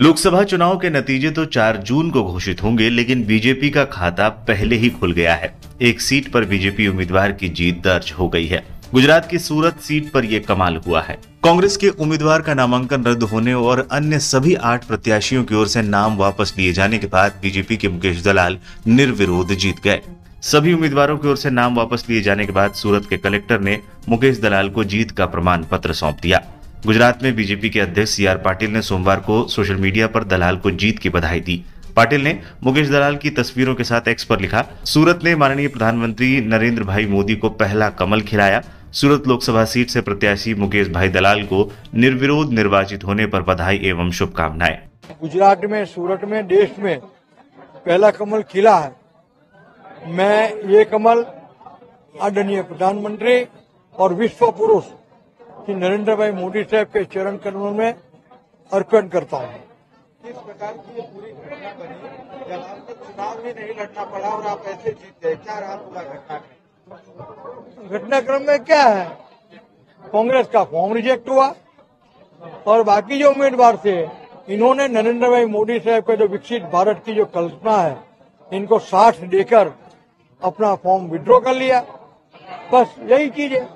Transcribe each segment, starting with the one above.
लोकसभा चुनाव के नतीजे तो 4 जून को घोषित होंगे, लेकिन बीजेपी का खाता पहले ही खुल गया है। एक सीट पर बीजेपी उम्मीदवार की जीत दर्ज हो गई है। गुजरात की सूरत सीट पर यह कमाल हुआ है। कांग्रेस के उम्मीदवार का नामांकन रद्द होने और अन्य सभी 8 प्रत्याशियों की ओर से नाम वापस लिए जाने के बाद बीजेपी के मुकेश दलाल निर्विरोध जीत गए। सभी उम्मीदवारों की ओर से नाम वापस लिए जाने के बाद सूरत के कलेक्टर ने मुकेश दलाल को जीत का प्रमाण पत्र सौंप दिया। गुजरात में बीजेपी के अध्यक्ष CR पाटिल ने सोमवार को सोशल मीडिया पर दलाल को जीत की बधाई दी। पाटिल ने मुकेश दलाल की तस्वीरों के साथ एक्स पर लिखा, सूरत ने माननीय प्रधानमंत्री नरेंद्र भाई मोदी को पहला कमल खिलाया। सूरत लोकसभा सीट से प्रत्याशी मुकेश भाई दलाल को निर्विरोध निर्वाचित होने पर बधाई एवं शुभकामनाएं। गुजरात में, सूरत में, देश में पहला कमल खिला है। मैं ये कमल आदरणीय प्रधानमंत्री और विश्व पुरुष श्री नरेंद्र भाई मोदी साहब के चरण कमलों में अर्पण करता हूँ। किस प्रकार की ये पूरी घटना बनी जब आपको चुनाव भी नहीं लड़ना पड़ा और आप ऐसे जीत गए, क्या रहा पूरा घटनाक्रम में क्या है? कांग्रेस का फॉर्म रिजेक्ट हुआ और बाकी जो उम्मीदवार थे इन्होंने नरेंद्र भाई मोदी साहब के जो विकसित भारत की जो कल्पना है इनको साथ देकर अपना फॉर्म विड्रॉ कर लिया। बस यही चीज है।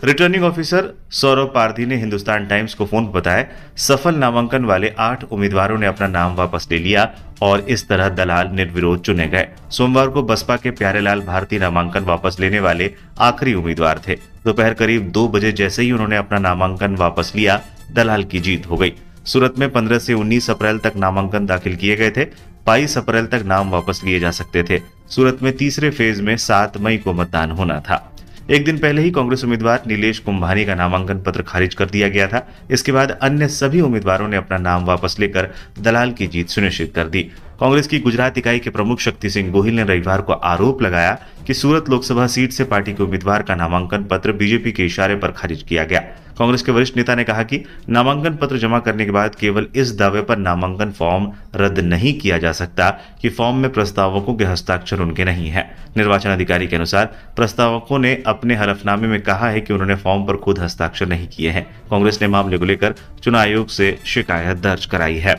रिटर्निंग ऑफिसर सौरभ पारधी ने हिंदुस्तान टाइम्स को फोन पर बताया, सफल नामांकन वाले 8 उम्मीदवारों ने अपना नाम वापस ले लिया और इस तरह दलाल निर्विरोध चुने गए। सोमवार को बसपा के प्यारेलाल भारती नामांकन वापस लेने वाले आखिरी उम्मीदवार थे। दोपहर करीब 2 बजे जैसे ही उन्होंने अपना नामांकन वापस लिया, दलाल की जीत हो गई। सूरत में 15 से 19 अप्रैल तक नामांकन दाखिल किए गए थे। 22 अप्रैल तक नाम वापस लिए जा सकते थे। सूरत में तीसरे फेज में 7 मई को मतदान होना था। एक दिन पहले ही कांग्रेस उम्मीदवार नीलेश कुंभानी का नामांकन पत्र खारिज कर दिया गया था। इसके बाद अन्य सभी उम्मीदवारों ने अपना नाम वापस लेकर दलाल की जीत सुनिश्चित कर दी। कांग्रेस की गुजरात इकाई के प्रमुख शक्ति सिंह गोहिल ने रविवार को आरोप लगाया कि सूरत लोकसभा सीट से पार्टी के उम्मीदवार का नामांकन पत्र बीजेपी के इशारे पर खारिज किया गया। कांग्रेस के वरिष्ठ नेता ने कहा कि नामांकन पत्र जमा करने के बाद केवल इस दावे पर नामांकन फॉर्म रद्द नहीं किया जा सकता कि फॉर्म में प्रस्तावकों के हस्ताक्षर उनके नहीं हैं। निर्वाचन अधिकारी के अनुसार प्रस्तावकों ने अपने हलफनामे में कहा है कि उन्होंने फॉर्म पर खुद हस्ताक्षर नहीं किए हैं। कांग्रेस ने मामले को लेकर चुनाव आयोग से शिकायत दर्ज कराई है।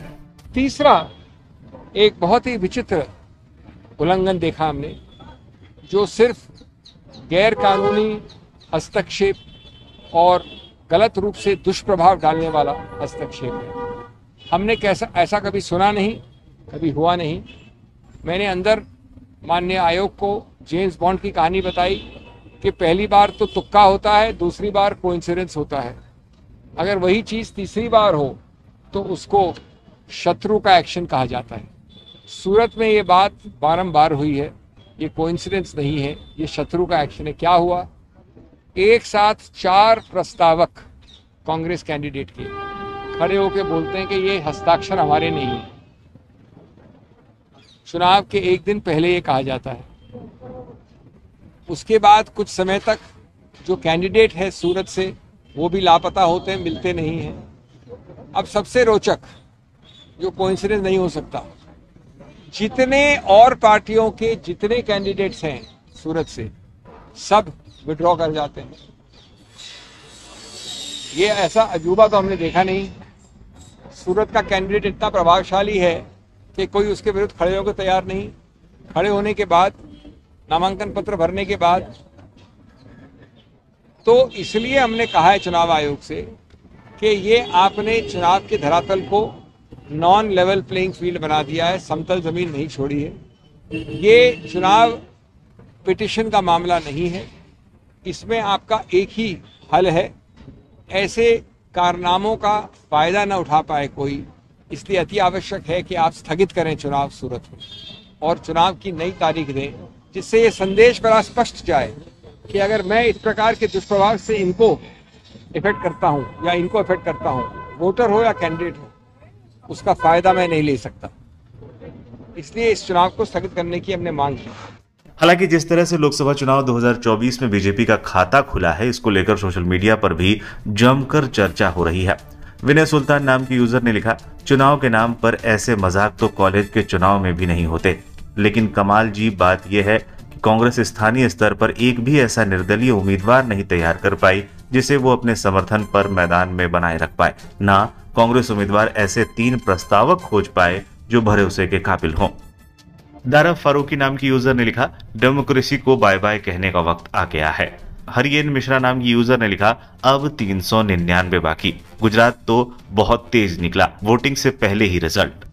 तीसरा एक बहुत ही विचित्र उल्लंघन देखा हमने, जो सिर्फ गैर कानूनी हस्तक्षेप और गलत रूप से दुष्प्रभाव डालने वाला हस्तक्षेप है। हमने ऐसा कभी सुना नहीं, कभी हुआ नहीं। मैंने अंदर माननीय आयोग को जेम्स बॉन्ड की कहानी बताई कि पहली बार तो तुक्का होता है, दूसरी बार कोइंसिडेंस होता है। अगर वही चीज़ तीसरी बार हो तो उसको शत्रु का एक्शन कहा जाता है। सूरत में ये बात बारंबार हुई है, ये कोइंसिडेंस नहीं है, ये शत्रु का एक्शन है। क्या हुआ? एक साथ 4 प्रस्तावक कांग्रेस कैंडिडेट के खड़े होकर बोलते हैं कि ये हस्ताक्षर हमारे नहीं है। चुनाव के एक दिन पहले ये कहा जाता है। उसके बाद कुछ समय तक जो कैंडिडेट है सूरत से वो भी लापता होते हैं, मिलते नहीं हैं। अब सबसे रोचक, जो कोइंसिडेंस नहीं हो सकता, जितने और पार्टियों के जितने कैंडिडेट्स हैं सूरत से सब विड्रॉ कर जाते हैं। ये ऐसा अजूबा तो हमने देखा नहीं। सूरत का कैंडिडेट इतना प्रभावशाली है कि कोई उसके विरुद्ध खड़े होकर तैयार नहीं। खड़े होने के बाद, नामांकन पत्र भरने के बाद, तो इसलिए हमने कहा है चुनाव आयोग से कि ये आपने चुनाव के धरातल को नॉन लेवल प्लेइंग फील्ड बना दिया है, समतल जमीन नहीं छोड़ी है। ये चुनाव पिटिशन का मामला नहीं है। इसमें आपका एक ही हल है, ऐसे कारनामों का फायदा न उठा पाए कोई। इसलिए अति आवश्यक है कि आप स्थगित करें चुनाव सूरत में और चुनाव की नई तारीख दें, जिससे ये संदेश बड़ा स्पष्ट जाए कि अगर मैं इस प्रकार के दुष्प्रभाव से इनको इफेक्ट करता हूँ या इनको इफेक्ट करता हूँ, वोटर हो या कैंडिडेट हो, उसका फायदा मैं नहीं ले सकता। इसलिए इस चुनाव को स्थगित करने की हमने मांग की। हालांकि जिस तरह से लोकसभा चुनाव 2024 में बीजेपी का खाता खुला है, इसको लेकर सोशल मीडिया पर भी जमकर चर्चा हो रही है। विनय सुल्तान नाम की यूजर ने लिखा, चुनाव के नाम पर ऐसे मजाक तो कॉलेज के चुनाव में भी नहीं होते। लेकिन कमाल जी बात यह है कि कांग्रेस स्थानीय स्तर पर एक भी ऐसा निर्दलीय उम्मीदवार नहीं तैयार कर पाई जिसे वो अपने समर्थन पर मैदान में बनाए रख पाए। ना कांग्रेस उम्मीदवार ऐसे 3 प्रस्तावक खोज पाए जो भरोसे के काबिल हों। दारा फारूकी नाम की यूजर ने लिखा, डेमोक्रेसी को बाय बाय कहने का वक्त आ गया है। हरियन मिश्रा नाम की यूजर ने लिखा, अब 399 बाकी। गुजरात तो बहुत तेज निकला, वोटिंग से पहले ही रिजल्ट।